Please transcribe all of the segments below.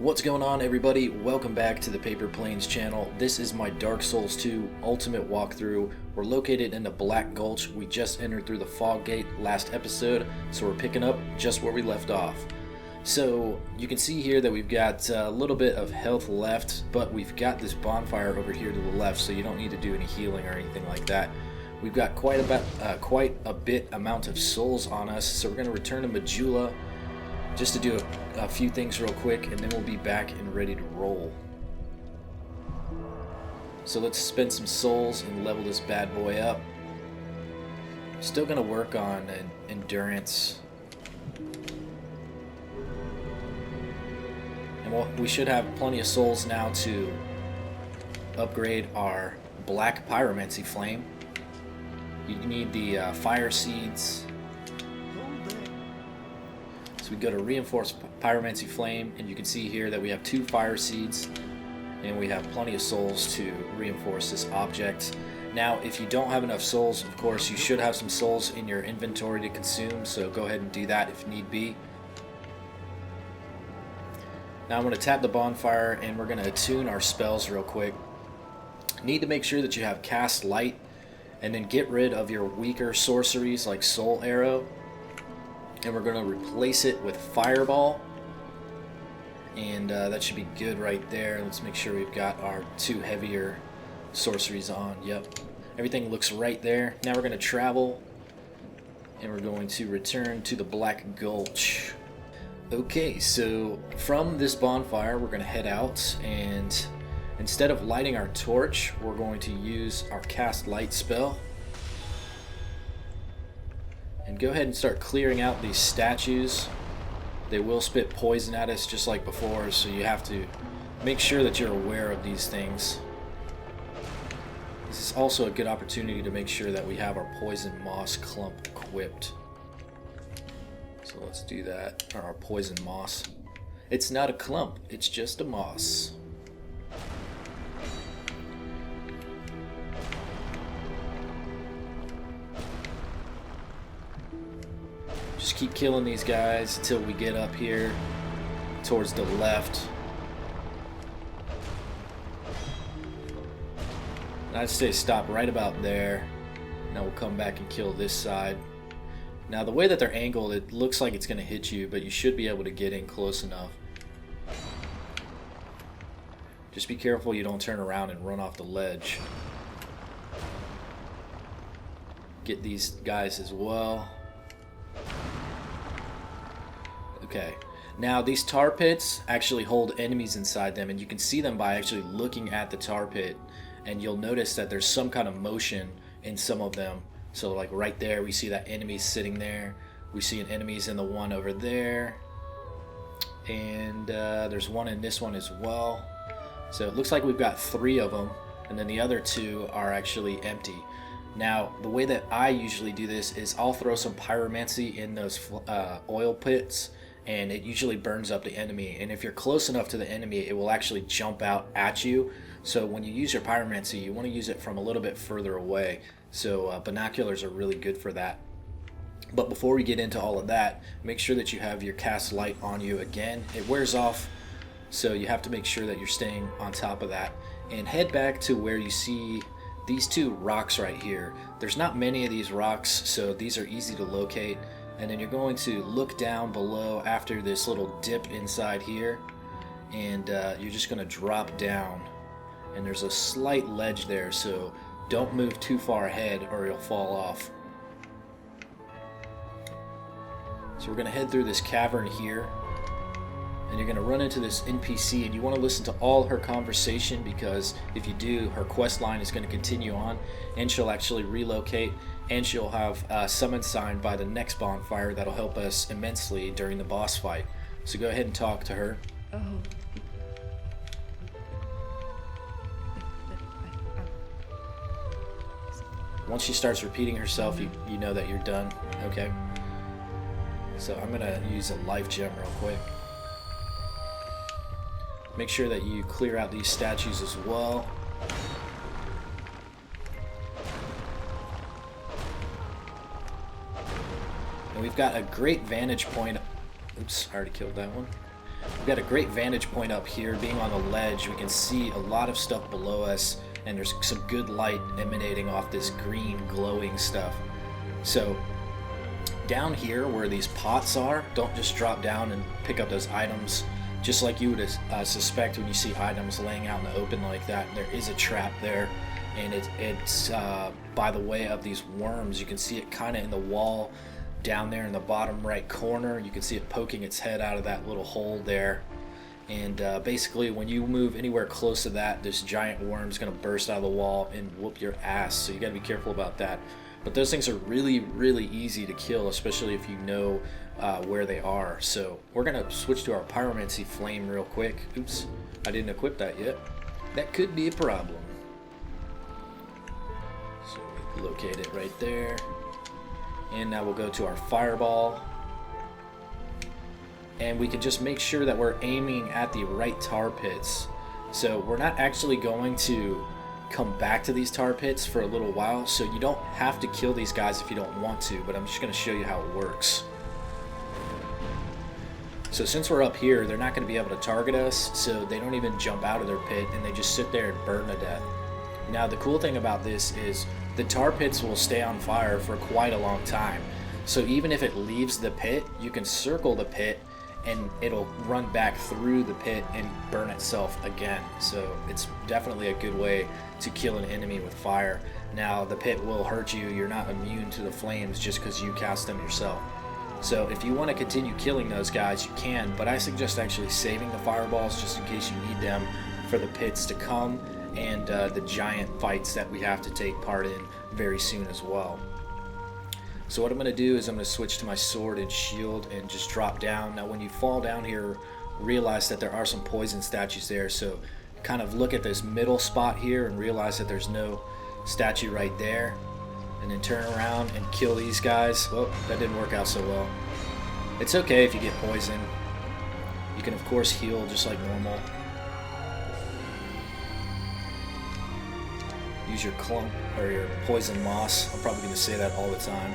What's going on, everybody? Welcome back to the Paper Planes channel. This is my Dark Souls 2 Ultimate walkthrough. We're located in the Black Gulch. We just entered through the fog gate last episode, so we're picking up just where we left off. So you can see here that we've got a little bit of health left, but we've got this bonfire over here to the left, so you don't need to do any healing or anything like that. We've got quite a bit amount of souls on us, so we're going to return to Majula just to do a few things real quick, and then we'll be back and ready to roll. So let's spend some souls and level this bad boy up. Still going to work on endurance. And we should have plenty of souls now to upgrade our black pyromancy flame. You need the fire seeds. So we go to reinforce pyromancy flame, and you can see here that we have 2 fire seeds, and we have plenty of souls to reinforce this object. Now, if you don't have enough souls, of course, you should have some souls in your inventory to consume, so go ahead and do that if need be. Now I'm going to tap the bonfire, and we're going to attune our spells real quick. Need to make sure that you have cast light, and then get rid of your weaker sorceries like soul arrow. And we're going to replace it with fireball, and that should be good right there. Let's make sure we've got our 2 heavier sorceries on. Yep, everything looks right there. Now we're going to travel, and we're going to return to the Black Gulch. Okay, so from this bonfire we're going to head out, and instead of lighting our torch, we're going to use our cast light spell. And go ahead and start clearing out these statues. They will spit poison at us just like before, so you have to make sure that you're aware of these things. This is also a good opportunity to make sure that we have our poison moss clump equipped. So let's do that. Or our poison moss. It's not a clump, it's just a moss. Just keep killing these guys until we get up here towards the left. And I'd say stop right about there. Now we'll come back and kill this side. Now the way that they're angled, it looks like it's going to hit you, but you should be able to get in close enough. Just be careful you don't turn around and run off the ledge. Get these guys as well. Okay, now these tar pits actually hold enemies inside them, and you can see them by actually looking at the tar pit, and you'll notice that there's some kind of motion in some of them. So like right there, we see that enemy sitting there. We see an enemy's in the one over there, and there's one in this one as well. So it looks like we've got 3 of them, and then the other 2 are actually empty. Now, the way that I usually do this is I'll throw some pyromancy in those oil pits, and it usually burns up the enemy. And if you're close enough to the enemy, it will actually jump out at you. So when you use your pyromancy, you want to use it from a little bit further away. So binoculars are really good for that. But before we get into all of that, make sure that you have your cast light on you again. It wears off, so you have to make sure that you're staying on top of that. And head back to where you see these 2 rocks right here. There's not many of these rocks, so these are easy to locate. And then you're going to look down below after this little dip inside here, and you're just going to drop down. And there's a slight ledge there, so don't move too far ahead or you'll fall off. So we're going to head through this cavern here, and you're going to run into this NPC, and you want to listen to all her conversation, because if you do, her quest line is going to continue on, and she'll actually relocate, and she'll have a summon sign by the next bonfire that'll help us immensely during the boss fight. So go ahead and talk to her. Oh. Once she starts repeating herself, you know that you're done. Okay. So I'm going to use a life gem real quick. Make sure that you clear out these statues as well. And we've got a great vantage point. Oops, I already killed that one. We've got a great vantage point up here. Being on the ledge, we can see a lot of stuff below us, and there's some good light emanating off this green glowing stuff. So down here where these pots are, don't just drop down and pick up those items just like you would suspect when you see items laying out in the open like that. There is a trap there, and it's by the way of these worms. You can see it kind of in the wall down there in the bottom right corner. You can see it poking its head out of that little hole there. And basically when you move anywhere close to that, this giant worm's going to burst out of the wall and whoop your ass. So you got to be careful about that. But those things are really, really easy to kill, especially if you know where they are. So we're going to switch to our pyromancy flame real quick. Oops, I didn't equip that yet. That could be a problem. So we locate it right there. And now we'll go to our fireball. And we can just make sure that we're aiming at the right tar pits. So we're not actually going to come back to these tar pits for a little while, so you don't have to kill these guys if you don't want to, but I'm just going to show you how it works. So since we're up here, they're not going to be able to target us, so they don't even jump out of their pit, and they just sit there and burn to death. Now the cool thing about this is the tar pits will stay on fire for quite a long time. So even if it leaves the pit, you can circle the pit and it'll run back through the pit and burn itself again. So it's definitely a good way to kill an enemy with fire. Now the pit will hurt you. You're not immune to the flames just because you cast them yourself. So if you want to continue killing those guys, you can, but I suggest actually saving the fireballs just in case you need them for the pits to come and the giant fights that we have to take part in very soon as well. So what I'm going to do is I'm going to switch to my sword and shield and just drop down. Now when you fall down here, realize that there are some poison statues there, so kind of look at this middle spot here and realize that there's no statue right there, and then turn around and kill these guys. Well, that didn't work out so well. It's okay if you get poisoned. You can of course heal just like normal. Use your clump or your poison moss. I'm probably going to say that all the time.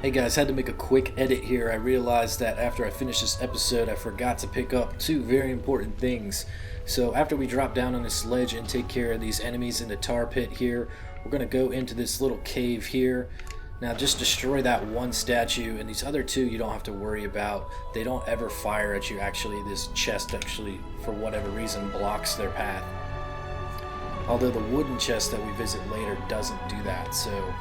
Hey guys, had to make a quick edit here. I realized that after I finished this episode, I forgot to pick up two very important things. So after we drop down on this ledge and take care of these enemies in the tar pit here, we're going to go into this little cave here. Now just destroy that one statue, and these other two you don't have to worry about. They don't ever fire at you. Actually, this chest actually, for whatever reason, blocks their path. Although the wooden chest that we visit later doesn't do that. So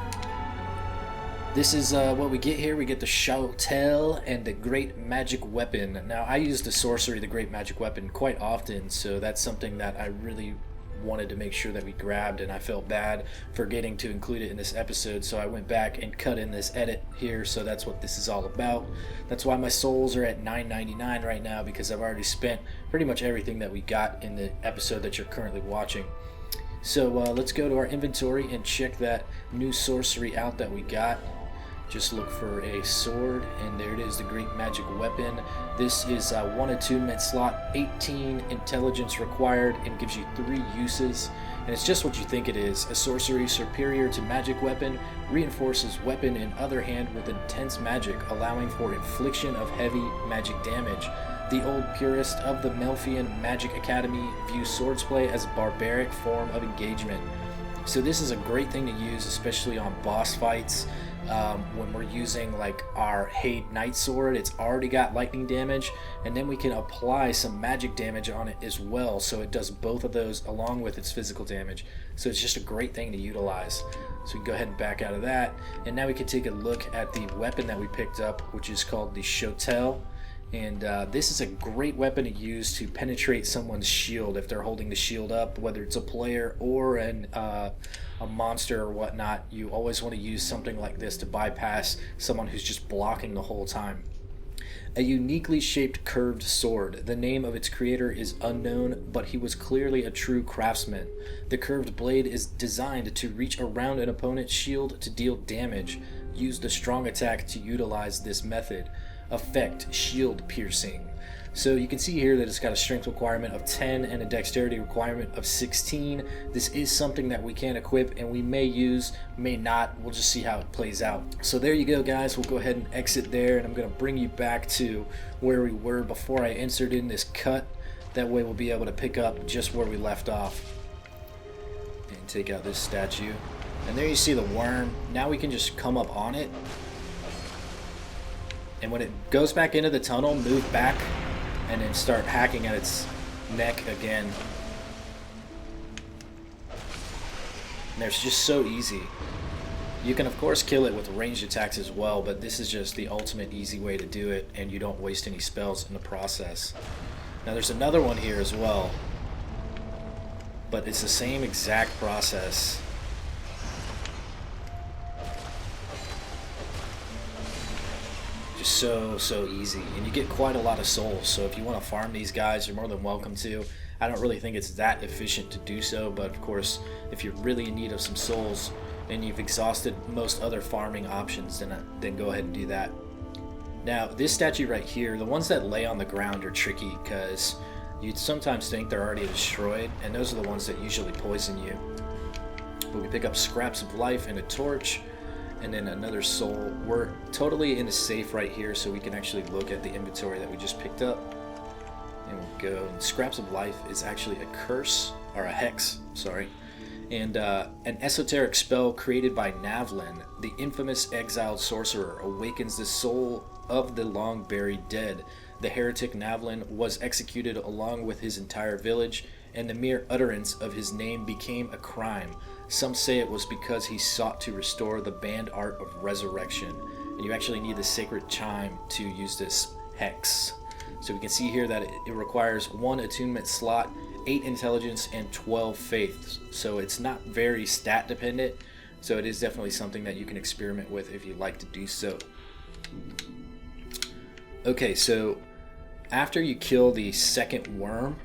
this is what we get here. We get the Shautel and the Great Magic Weapon. Now I use the sorcery, the Great Magic Weapon, quite often, so that's something that I really wanted to make sure that we grabbed, and I felt bad forgetting to include it in this episode, so I went back and cut in this edit here. So that's what this is all about. That's why my souls are at 9.99 right now, because I've already spent pretty much everything that we got in the episode that you're currently watching. So let's go to our inventory and check that new sorcery out that we got. Just look for a sword, and there it is, the Great Magic Weapon. This is 1 attunement slot, 18 intelligence required, and gives you 3 uses. And it's just what you think it is. A sorcery superior to magic weapon, reinforces weapon in other hand with intense magic, allowing for infliction of heavy magic damage. The old purist of the Melfian Magic Academy views swordsplay as a barbaric form of engagement. So this is a great thing to use, especially on boss fights. When we're using like our Haid Knight Sword, it's already got lightning damage, and then we can apply some magic damage on it as well, so it does both of those along with its physical damage. So it's just a great thing to utilize. So we can go ahead and back out of that, and now we can take a look at the weapon that we picked up, which is called the Shautel. And this is a great weapon to use to penetrate someone's shield if they're holding the shield up, whether it's a player or a monster or whatnot. You always want to use something like this to bypass someone who's just blocking the whole time. A uniquely shaped curved sword. The name of its creator is unknown, but he was clearly a true craftsman. The curved blade is designed to reach around an opponent's shield to deal damage. Use the strong attack to utilize this method. effect shield piercing. So you can see here that it's got a strength requirement of 10 and a dexterity requirement of 16. This is something that we can equip and we may use, may not. We'll just see how it plays out. So there you go, guys. We'll go ahead and exit there, and I'm going to bring you back to where we were before I inserted in this cut. That way we'll be able to pick up just where we left off. And take out this statue. And there you see the worm. Now we can just come up on it. And when it goes back into the tunnel, move back and then start hacking at its neck again. And it's just so easy. You can of course kill it with ranged attacks as well, but this is just the ultimate easy way to do it, and you don't waste any spells in the process. Now there's another one here as well, but it's the same exact process. Just so easy, and you get quite a lot of souls, so if you want to farm these guys, you're more than welcome to. I don't really think it's that efficient to do so, but of course if you're really in need of some souls and you've exhausted most other farming options, then go ahead and do that. Now this statue right here, the ones that lay on the ground are tricky because you'd sometimes think they're already destroyed, and those are the ones that usually poison you. But we pick up scraps of life and a torch, and then another soul. We're totally in the safe right here, so we can actually look at the inventory that we just picked up. And we'll go. And scraps of life is actually a curse, or a hex, sorry. And an esoteric spell created by Navlin, the infamous exiled sorcerer, awakens the soul of the long buried dead. The heretic Navlin was executed along with his entire village, and the mere utterance of his name became a crime. Some say it was because he sought to restore the banned art of resurrection. And you actually need the sacred chime to use this hex. So we can see here that it requires 1 attunement slot, 8 intelligence, and 12 faith. So it's not very stat dependent. So it is definitely something that you can experiment with if you'd like to do so. Okay, so after you kill the second worm,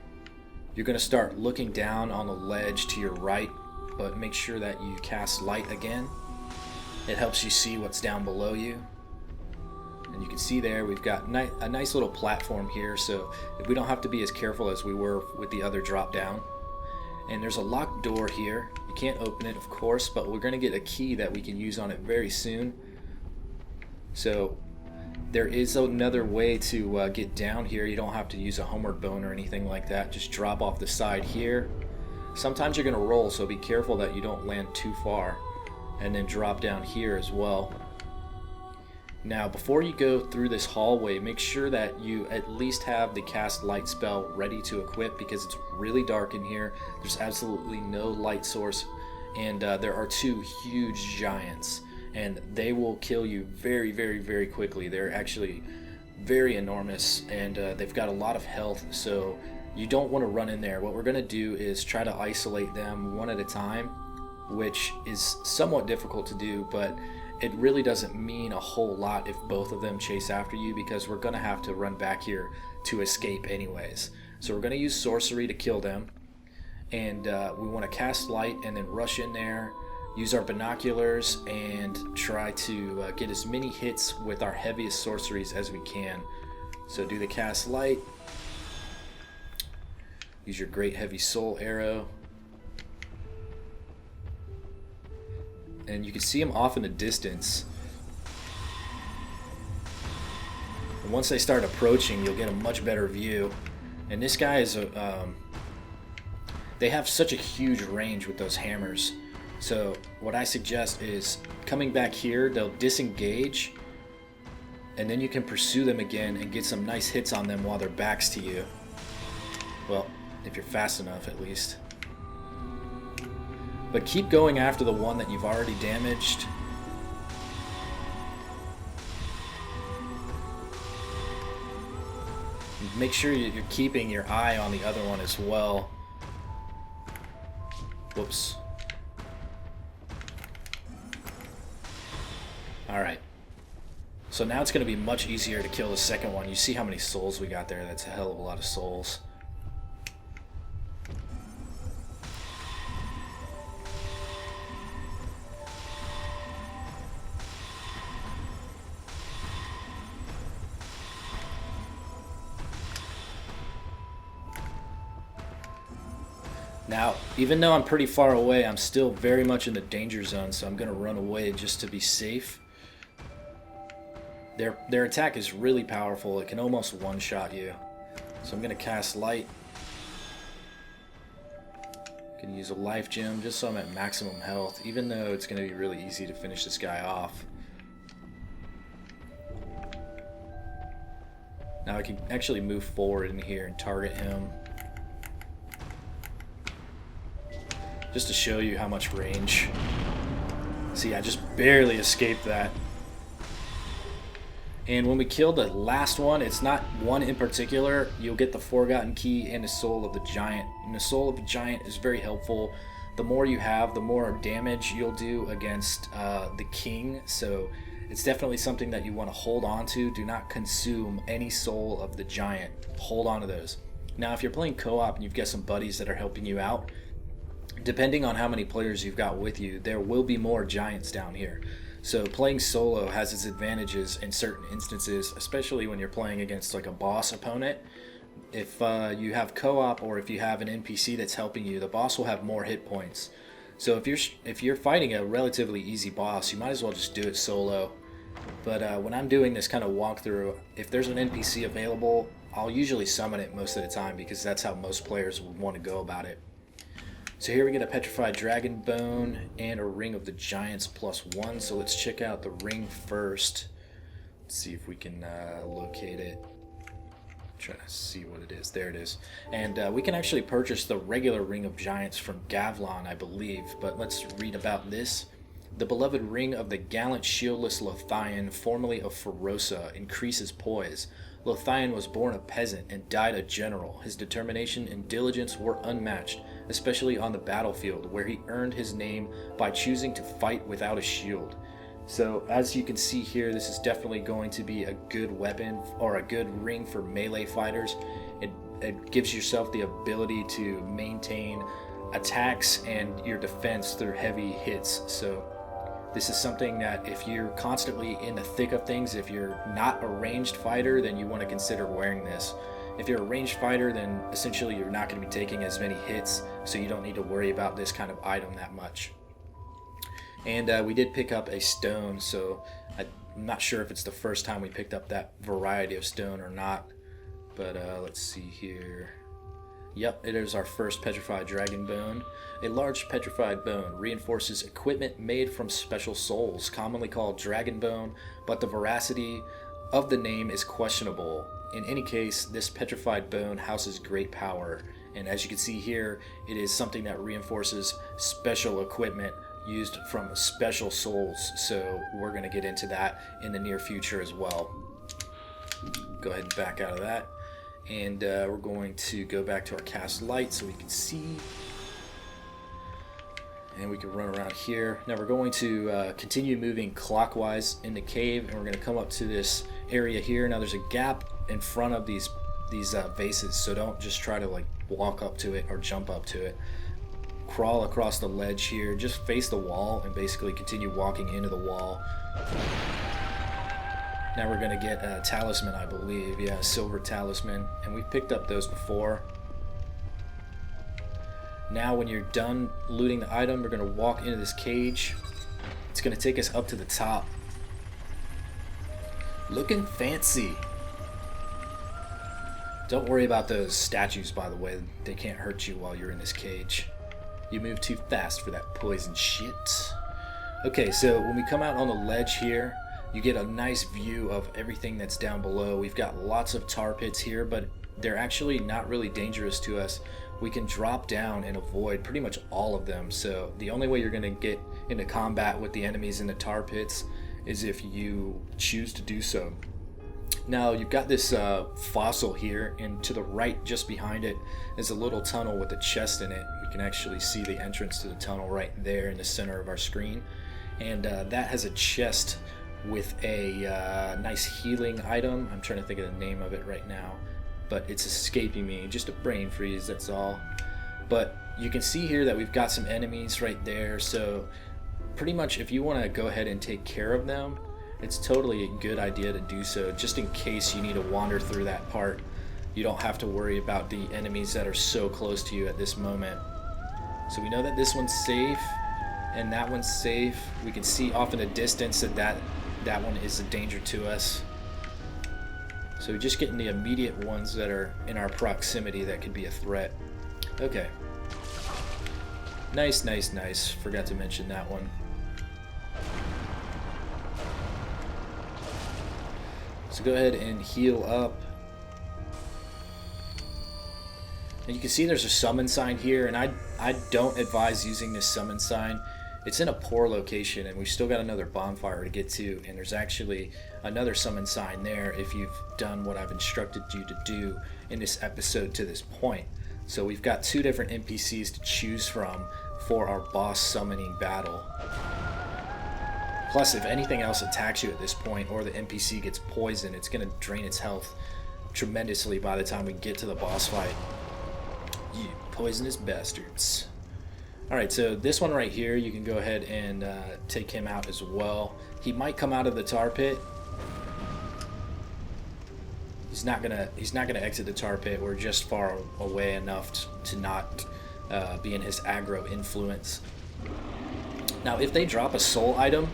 you're going to start looking down on the ledge to your right, but make sure that you cast light again. It helps you see what's down below you. And you can see there we've got a nice little platform here, so we don't have to be as careful as we were with the other drop down. And there's a locked door here. You can't open it, of course, but we're going to get a key that we can use on it very soon. So there is another way to get down here. You don't have to use a homeward bone or anything like that. Just drop off the side here. Sometimes you're going to roll, so be careful that you don't land too far. And then drop down here as well. Now, before you go through this hallway, make sure that you at least have the cast light spell ready to equip, because it's really dark in here. There's absolutely no light source, and there are 2 huge giants, and they will kill you very, very, very quickly. They're actually very enormous, and they've got a lot of health, so you don't want to run in there. What we're going to do is try to isolate them one at a time, which is somewhat difficult to do, but it really doesn't mean a whole lot if both of them chase after you, because we're going to have to run back here to escape anyways. So we're going to use sorcery to kill them, and we want to cast light and then rush in there, use our binoculars, and try to get as many hits with our heaviest sorceries as we can. So do the cast light, use your great heavy soul arrow, and you can see them off in the distance. And once they start approaching, you'll get a much better view. And this guy is they have such a huge range with those hammers. So what I suggest is coming back here, they'll disengage, and then you can pursue them again and get some nice hits on them while their backs to you. Well, if you're fast enough at least. But keep going after the one that you've already damaged. Make sure you're keeping your eye on the other one as well. Whoops. Alright. So now it's going to be much easier to kill the second one. You see how many souls we got there? That's a hell of a lot of souls. Now, even though I'm pretty far away, I'm still very much in the danger zone, so I'm going to run away just to be safe. Their attack is really powerful. It can almost one-shot you. So I'm going to cast Light. Can use a life gem just so I'm at maximum health, even though it's going to be really easy to finish this guy off. Now I can actually move forward in here and target him. Just to show you how much range. See, I just barely escaped that. And when we kill the last one, it's not one in particular. You'll get the Forgotten Key and the Soul of the Giant. And the Soul of the Giant is very helpful. The more you have, the more damage you'll do against the King. So it's definitely something that you want to hold on to. Do not consume any Soul of the Giant. Hold on to those. Now, if you're playing co-op and you've got some buddies that are helping you out, depending on how many players you've got with you, there will be more giants down here. So playing solo has its advantages in certain instances, especially when you're playing against like a boss opponent. If you have co-op or if you have an NPC that's helping you, the boss will have more hit points. So if you're fighting a relatively easy boss, you might as well just do it solo. But when I'm doing this kind of walkthrough, if there's an NPC available, I'll usually summon it most of the time because that's how most players would want to go about it. So here we get a Petrified Dragon Bone and a Ring of the Giants +1. So let's check out the ring first. Let's see if we can locate it. Trying to see what it is. There it is. And we can actually purchase the regular Ring of Giants from Gavlon, I believe. But let's read about this. The beloved ring of the gallant shieldless Lothian, formerly of Ferosa, increases poise. Lothian was born a peasant and died a general. His determination and diligence were unmatched, especially on the battlefield, where he earned his name by choosing to fight without a shield. So as you can see here, this is definitely going to be a good weapon or a good ring for melee fighters. It gives yourself the ability to maintain attacks and your defense through heavy hits. So this is something that if you're constantly in the thick of things, if you're not a ranged fighter, then you want to consider wearing this. If you're a ranged fighter, then essentially you're not going to be taking as many hits, so you don't need to worry about this kind of item that much. And we did pick up a stone, so I'm not sure if it's the first time we picked up that variety of stone or not. But let's see here. Yep, it is our first Petrified Dragon Bone. A large petrified bone reinforces equipment made from special souls, commonly called Dragon Bone, but the veracity of the name is questionable. In any case, this petrified bone houses great power, and as you can see here, it is something that reinforces special equipment used from special souls, so we're going to get into that in the near future as well. Go ahead and back out of that. And we're going to go back to our cast light so we can see. And we can run around here. Now we're going to continue moving clockwise in the cave, and we're going to come up to this area here. Now there's a gap in front of these vases, so don't just try to like walk up to it or jump up to it. Crawl across the ledge here. Just face the wall and basically continue walking into the wall. Now we're going to get a talisman, I believe. Yeah, a silver talisman. And we've picked up those before. Now when you're done looting the item, we're going to walk into this cage. It's going to take us up to the top. Looking fancy. Don't worry about those statues, by the way. They can't hurt you while you're in this cage. You move too fast for that poison shit. Okay, so when we come out on the ledge here, you get a nice view of everything that's down below. We've got lots of tar pits here, but they're actually not really dangerous to us. We can drop down and avoid pretty much all of them. So the only way you're going to get into combat with the enemies in the tar pits is if you choose to do so. Now you've got this fossil here, and to the right just behind it is a little tunnel with a chest in it. We can actually see the entrance to the tunnel right there in the center of our screen, and that has a chest with a nice healing item. I'm trying to think of the name of it right now, but it's escaping me. Just a brain freeze, that's all. But you can see here that we've got some enemies right there, so pretty much if you want to go ahead and take care of them, it's totally a good idea to do so, just in case you need to wander through that part. You don't have to worry about the enemies that are so close to you at this moment. So we know that this one's safe and that one's safe. We can see off in the distance that one is a danger to us. So we're just getting the immediate ones that are in our proximity that could be a threat. Okay. Nice, nice, nice. Forgot to mention that one. So go ahead and heal up. And you can see there's a summon sign here, and I don't advise using this summon sign. It's in a poor location, and we've still got another bonfire to get to, and there's actually another summon sign there if you've done what I've instructed you to do in this episode to this point. So we've got 2 different NPCs to choose from for our boss summoning battle. Plus, if anything else attacks you at this point, or the NPC gets poisoned, it's going to drain its health tremendously by the time we get to the boss fight. You poisonous bastards. Alright, so this one right here, you can go ahead and take him out as well. He might come out of the tar pit. He's not gonna exit the tar pit. We're just far away enough to not be in his aggro influence. Now, if they drop a soul item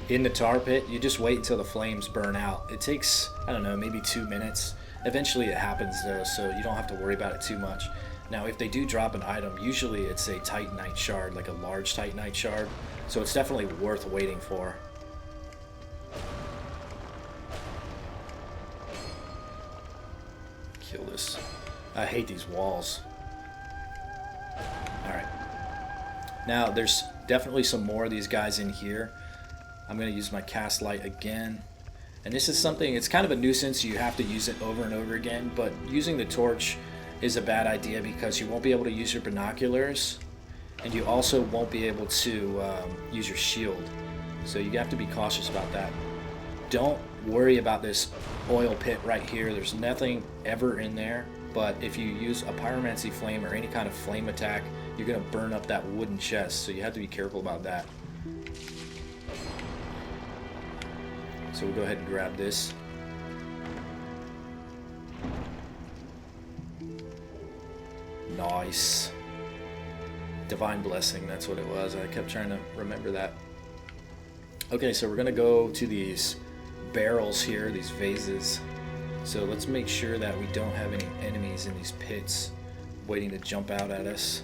in the tar pit, you just wait until the flames burn out. It takes, I don't know, maybe 2 minutes. Eventually it happens though, so you don't have to worry about it too much. Now, if they do drop an item, usually it's a Titanite shard, like a large Titanite shard, so it's definitely worth waiting for. Kill this. I hate these walls. Alright. Now, there's definitely some more of these guys in here. I'm going to use my cast light again. And this is something, it's kind of a nuisance, you have to use it over and over again, but using the torch is a bad idea because you won't be able to use your binoculars, and you also won't be able to use your shield. So you have to be cautious about that. Don't worry about this oil pit right here. There's nothing ever in there, but if you use a pyromancy flame or any kind of flame attack, you're going to burn up that wooden chest, so you have to be careful about that. So we'll go ahead and grab this. Nice. Divine Blessing, that's what it was. I kept trying to remember that. Okay, so we're going to go to these barrels here, these vases. So let's make sure that we don't have any enemies in these pits waiting to jump out at us.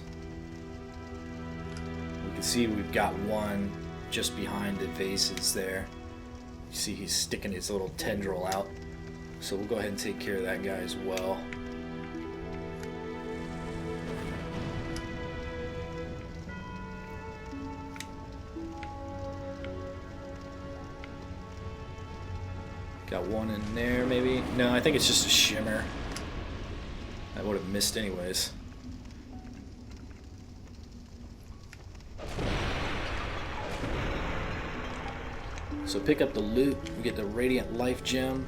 We can see we've got one just behind the vases there. You see he's sticking his little tendril out. So we'll go ahead and take care of that guy as well. Got one in there, maybe? No, I think it's just a shimmer. I would have missed anyways. So pick up the loot. We get the Radiant Life Gem.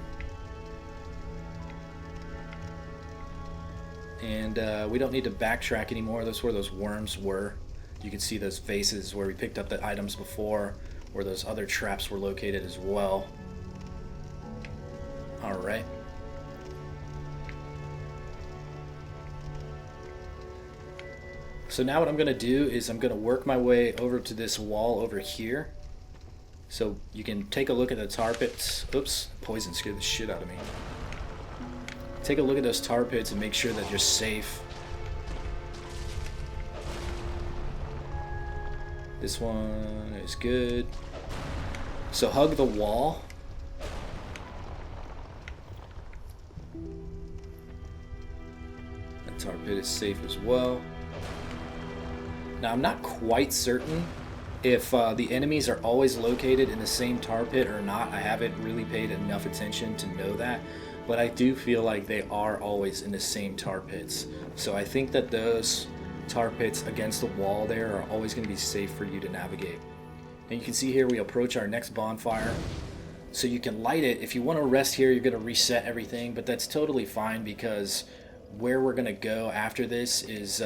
And we don't need to backtrack anymore. That's where those worms were. You can see those vases where we picked up the items before, where those other traps were located as well. Alright. So now what I'm going to do is I'm going to work my way over to this wall over here. So you can take a look at the tar pits. Oops, poison scared the shit out of me. Take a look at those tar pits and make sure that you're safe. This one is good. So hug the wall. That tar pit is safe as well. Now I'm not quite certain if the enemies are always located in the same tar pit or not. I haven't really paid enough attention to know that, but I do feel like they are always in the same tar pits. So I think that those tar pits against the wall there are always going to be safe for you to navigate. And you can see here we approach our next bonfire. So you can light it. If you want to rest here, you're going to reset everything, but that's totally fine because where we're going to go after this is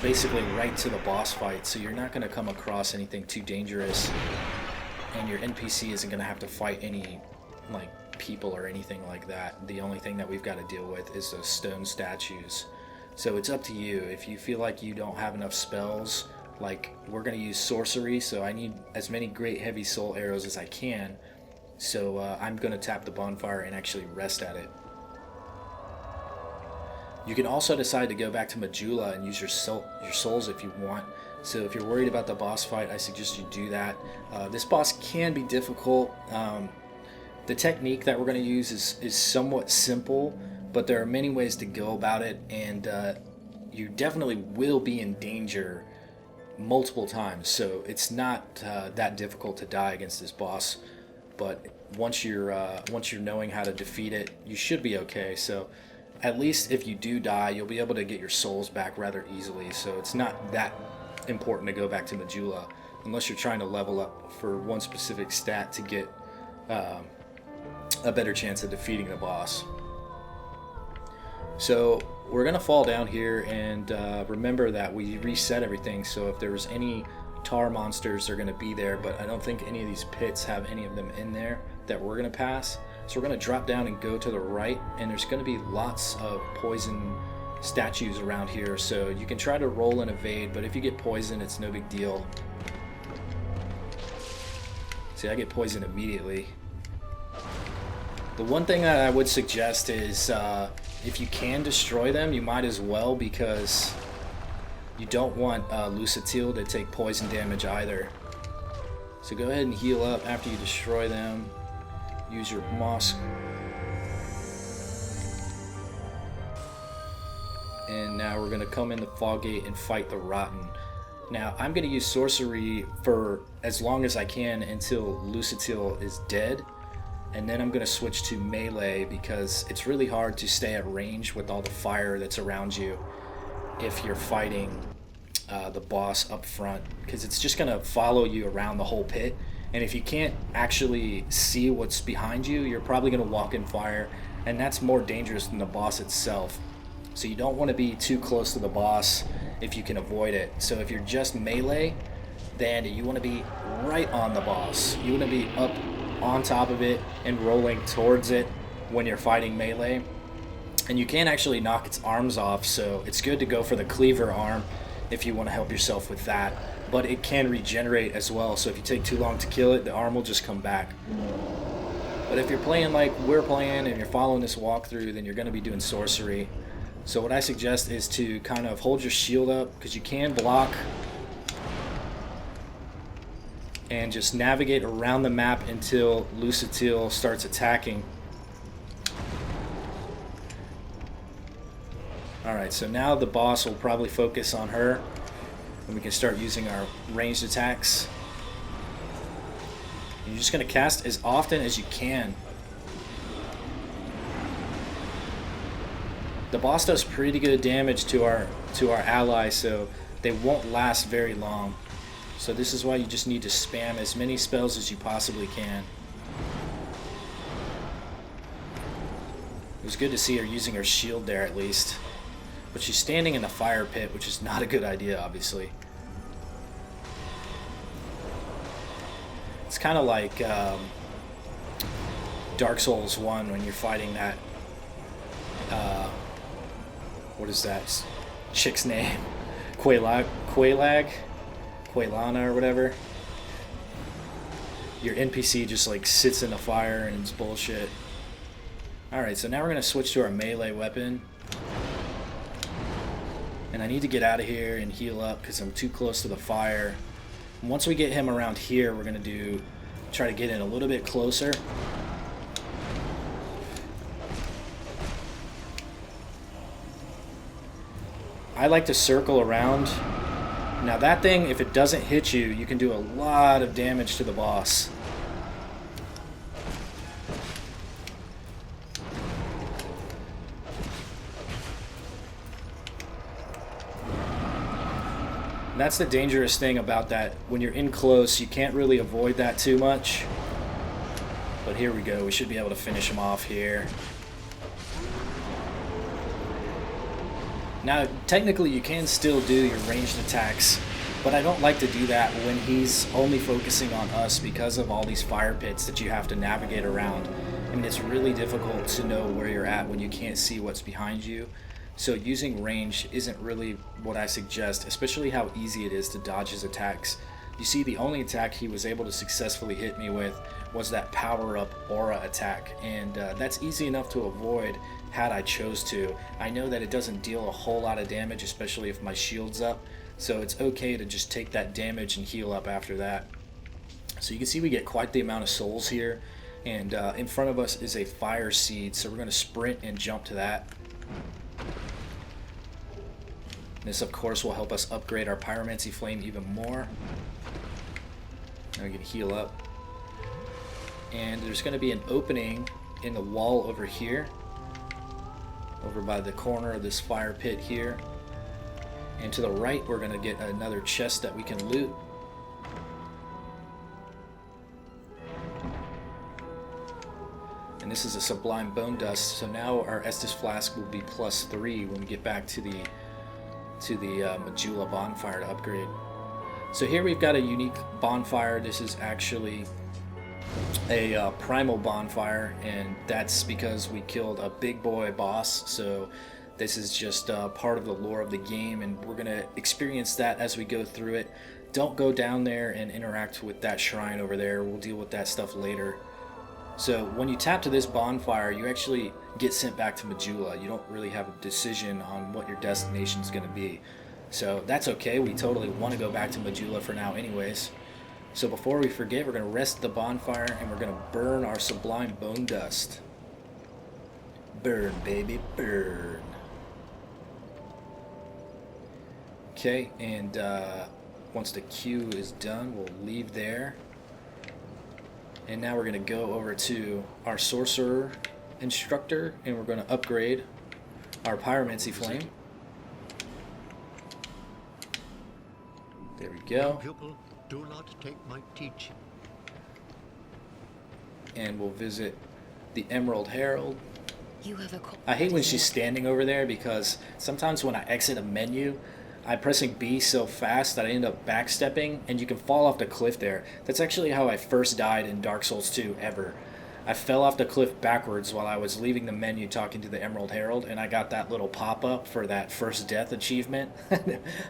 basically right to the boss fight, so you're not going to come across anything too dangerous, and your NPC isn't going to have to fight any like people or anything like that. The only thing that we've got to deal with is those stone statues. So it's up to you. If you feel like you don't have enough spells, like we're going to use sorcery, so I need as many great heavy soul arrows as I can. So I'm going to tap the bonfire and actually rest at it. You can also decide to go back to Majula and use your souls if you want. So if you're worried about the boss fight, I suggest you do that. This boss can be difficult. The technique that we're going to use is somewhat simple, but there are many ways to go about it, and you definitely will be in danger multiple times. So it's not that difficult to die against this boss, but once you're knowing how to defeat it, you should be okay. So at least if you do die, you'll be able to get your souls back rather easily. So it's not that important to go back to Majula unless you're trying to level up for one specific stat to get a better chance of defeating the boss. So we're gonna fall down here, and remember that we reset everything, so if there was any tar monsters, they're gonna be there, but I don't think any of these pits have any of them in there that we're gonna pass. So we're gonna drop down and go to the right, and there's gonna be lots of poison statues around here, so you can try to roll and evade, but if you get poisoned, it's no big deal. See, I get poisoned immediately. The one thing that I would suggest is if you can destroy them, you might as well, because you don't want Lusatil to take poison damage either. So go ahead and heal up after you destroy them. Use your moss. And now we're going to come in the fog gate and fight the rotten. Now I'm going to use sorcery for as long as I can until Lusatil is dead. And then I'm going to switch to melee, because it's really hard to stay at range with all the fire that's around you if you're fighting the boss up front, because it's just going to follow you around the whole pit, and if you can't actually see what's behind you, you're probably going to walk in fire, and that's more dangerous than the boss itself. So you don't want to be too close to the boss if you can avoid it. So if you're just melee, then you want to be right on the boss. You want to be up on top of it and rolling towards it when you're fighting melee. And you can actually knock its arms off, so it's good to go for the cleaver arm if you want to help yourself with that. But it can regenerate as well, so if you take too long to kill it, the arm will just come back. But if you're playing like we're playing and you're following this walkthrough, then you're going to be doing sorcery. So what I suggest is to kind of hold your shield up, because you can block, and just navigate around the map until Lusatil starts attacking. Alright, so now the boss will probably focus on her, and we can start using our ranged attacks. And you're just going to cast as often as you can. The boss does pretty good damage to our allies, so they won't last very long. So this is why you just need to spam as many spells as you possibly can. It was good to see her using her shield there at least. But she's standing in the fire pit, which is not a good idea, obviously. It's kind of like Dark Souls 1 when you're fighting that... what is that chick's name? Quelaag? Quailana or whatever. Your NPC just like sits in the fire and it's bullshit. Alright, so now we're going to switch to our melee weapon. And I need to get out of here and heal up because I'm too close to the fire. And once we get him around here, we're going to try to get in a little bit closer. I like to circle around. Now that thing, if it doesn't hit you, you can do a lot of damage to the boss. And that's the dangerous thing about that. When you're in close, you can't really avoid that too much. But here we go. We should be able to finish him off here. Now, technically, you can still do your ranged attacks, but I don't like to do that when he's only focusing on us because of all these fire pits that you have to navigate around. I mean, it's really difficult to know where you're at when you can't see what's behind you. So using range isn't really what I suggest, especially how easy it is to dodge his attacks. You see, the only attack he was able to successfully hit me with was that power-up aura attack, and that's easy enough to avoid had I chose to. I know that it doesn't deal a whole lot of damage, especially if my shield's up, so it's okay to just take that damage and heal up after that. So you can see we get quite the amount of souls here, and in front of us is a fire seed, so we're going to sprint and jump to that. This of course will help us upgrade our pyromancy flame even more. Now we can heal up. And there's going to be an opening in the wall over here, over by the corner of this fire pit here. And to the right we're going to get another chest that we can loot. And this is a sublime bone dust, so now our Estus flask will be +3 when we get back to the Majula bonfire to upgrade. So here we've got a unique bonfire. This is actually a primal bonfire, and that's because we killed a big boy boss. So this is just part of the lore of the game, and we're gonna experience that as we go through it. Don't go down there and interact with that shrine over there. We'll deal with that stuff later. So when you tap to this bonfire, you actually get sent back to Majula. You don't really have a decision on what your destination is going to be. So that's okay. We totally want to go back to Majula for now anyways. So before we forget, we're going to rest the bonfire and we're going to burn our sublime bone dust. Burn, baby, burn. Okay, and once the queue is done, we'll leave there. And now we're going to go over to our sorcerer instructor, and we're going to upgrade our pyromancy flame. There we go. Pupil, do not take my teaching. And we'll visit the Emerald Herald. You have a I hate when she's standing over there because sometimes when I exit a menu, I'm pressing B so fast that I end up backstepping, and you can fall off the cliff there. That's actually how I first died in Dark Souls 2 ever. I fell off the cliff backwards while I was leaving the menu talking to the Emerald Herald, and I got that little pop-up for that first death achievement.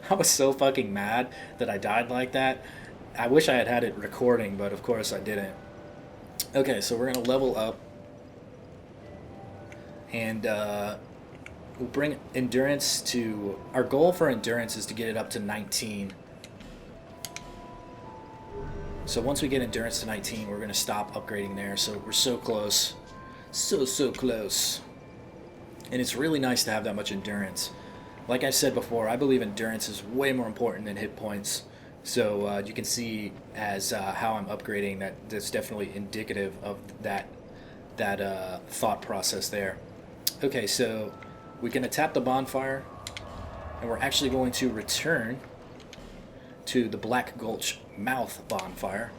I was so fucking mad that I died like that. I wish I had had it recording, but of course I didn't. Okay, so we're going to level up. And we'll bring endurance to... Our goal for endurance is to get it up to 19. So once we get endurance to 19, we're going to stop upgrading there. So we're so close. So close. And it's really nice to have that much endurance. Like I said before, I believe endurance is way more important than hit points. So you can see as how I'm upgrading that's definitely indicative of that thought process there. Okay, so we're going to tap the bonfire, and we're actually going to return to the Black Gulch mouth bonfire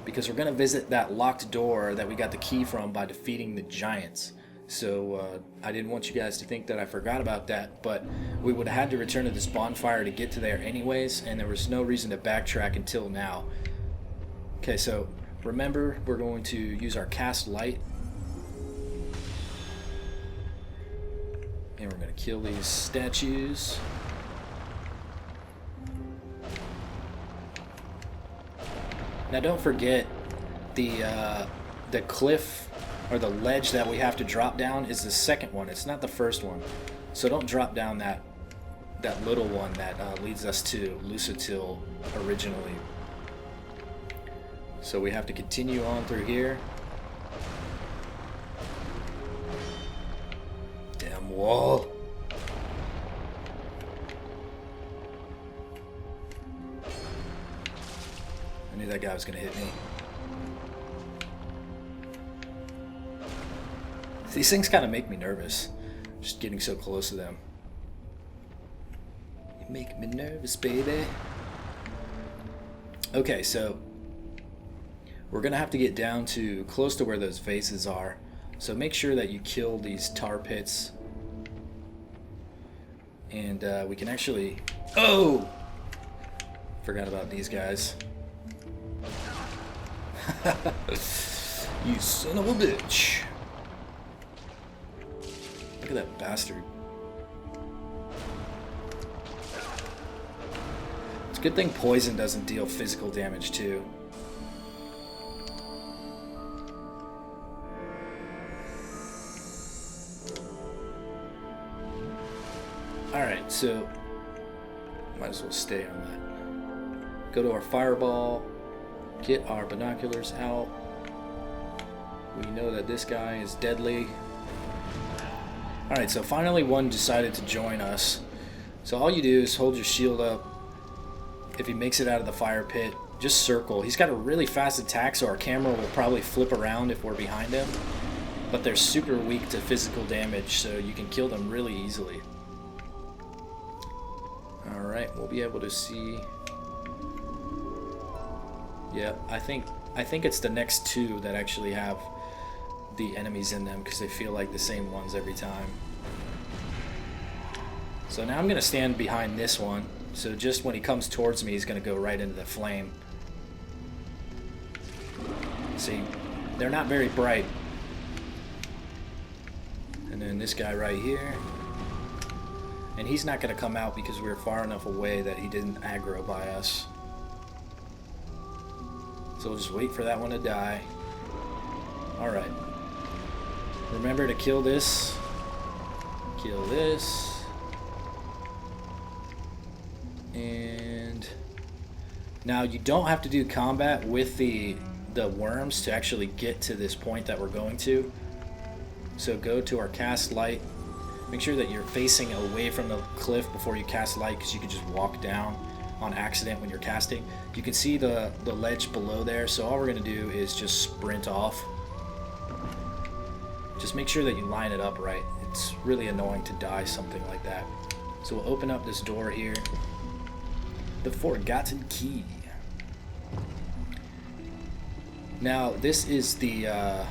because we're going to visit that locked door that we got the key from by defeating the giants. So I didn't want you guys to think that I forgot about that, but we would have had to return to this bonfire to get to there anyways, and there was no reason to backtrack until now. Okay, so remember, we're going to use our cast light. And we're going to kill these statues. Now don't forget, the cliff or the ledge that we have to drop down is the second one. It's not the first one. So don't drop down that little one that leads us to Lusatil originally. So we have to continue on through here. Damn wall. I knew that guy was gonna hit me. These things kind of make me nervous, just getting so close to them. You make me nervous, baby. Okay, so we're gonna have to get down to close to where those vases are. So make sure that you kill these tar pits. And we can actually... Oh! Forgot about these guys. You son of a bitch. Look at that bastard. Good thing poison doesn't deal physical damage too. Alright, so might as well stay on that. Go to our fireball, get our binoculars out. We know that this guy is deadly. Alright, so finally one decided to join us. So all you do is hold your shield up. If he makes it out of the fire pit, just circle. He's got a really fast attack, so our camera will probably flip around if we're behind him. But they're super weak to physical damage, so you can kill them really easily. Alright, we'll be able to see. Yeah, I think it's the next two that actually have the enemies in them because they feel like the same ones every time. So now I'm going to stand behind this one. So just when he comes towards me, he's going to go right into the flame. See, they're not very bright. And then this guy right here. And he's not going to come out because we were far enough away that he didn't aggro by us. So we'll just wait for that one to die. Alright. Remember to kill this. Kill this. And now you don't have to do combat with the worms to actually get to this point that we're going to. So go to our cast light. Make sure that you're facing away from the cliff before you cast light, because you can just walk down on accident when you're casting. You can see the ledge below there, so all we're going to do is just sprint off. Just make sure that you line it up right. It's really annoying to die something like that. So we'll open up this door here. The Forgotten Key. Now this is the I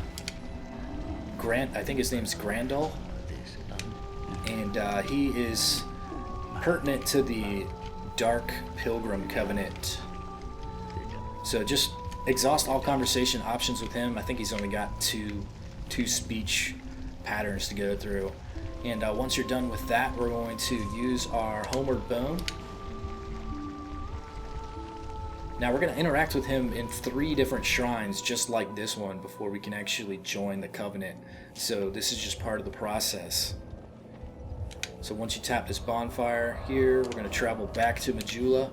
think his name's Grandal, and he is pertinent to the Dark Pilgrim Covenant. So just exhaust all conversation options with him. I think he's only got two speech patterns to go through. And once you're done with that, we're going to use our Homeward Bone. Now we're going to interact with him in 3 different shrines just like this one before we can actually join the Covenant. So this is just part of the process. So once you tap this bonfire here, we're going to travel back to Majula.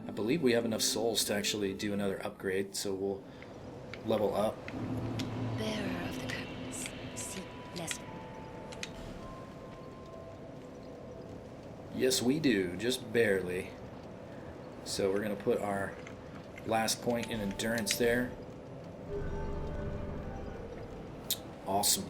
I believe we have enough souls to actually do another upgrade, so we'll level up. Bearer of the curtains, seek blessing. Yes, we do, just barely. So we're going to put our last point in endurance there. Awesome.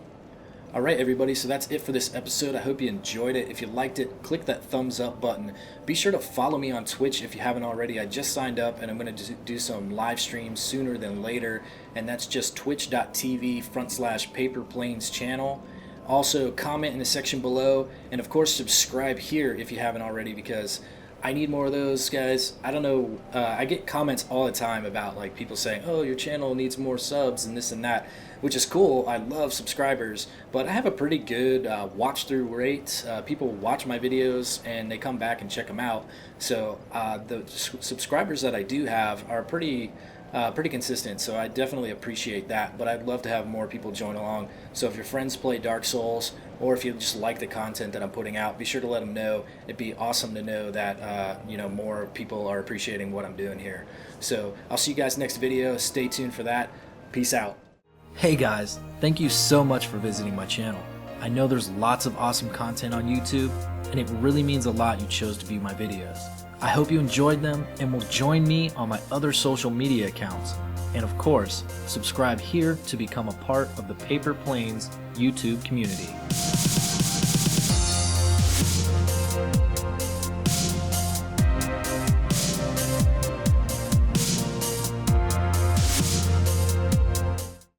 Alright everybody, so that's it for this episode. I hope you enjoyed it. If you liked it, click that thumbs up button. Be sure to follow me on Twitch if you haven't already. I just signed up and I'm going to do some live streams sooner than later, and that's just twitch.tv/paperplanes channel. Also, comment in the section below, and of course subscribe here if you haven't already, because I need more of those, guys. I don't know, I get comments all the time about like people saying, oh, your channel needs more subs and this and that, which is cool. I love subscribers, but I have a pretty good watch through rate. People watch my videos and they come back and check them out. So the subscribers that I do have are pretty consistent, so I definitely appreciate that. But I'd love to have more people join along. So if your friends play Dark Souls, or if you just like the content that I'm putting out, be sure to let them know. It'd be awesome to know that more people are appreciating what I'm doing here. So I'll see you guys next video. Stay tuned for that. Peace out. Hey guys, thank you so much for visiting my channel. I know there's lots of awesome content on YouTube, and it really means a lot you chose to view my videos. I hope you enjoyed them and will join me on my other social media accounts. And of course, subscribe here to become a part of the Paper Planes YouTube community.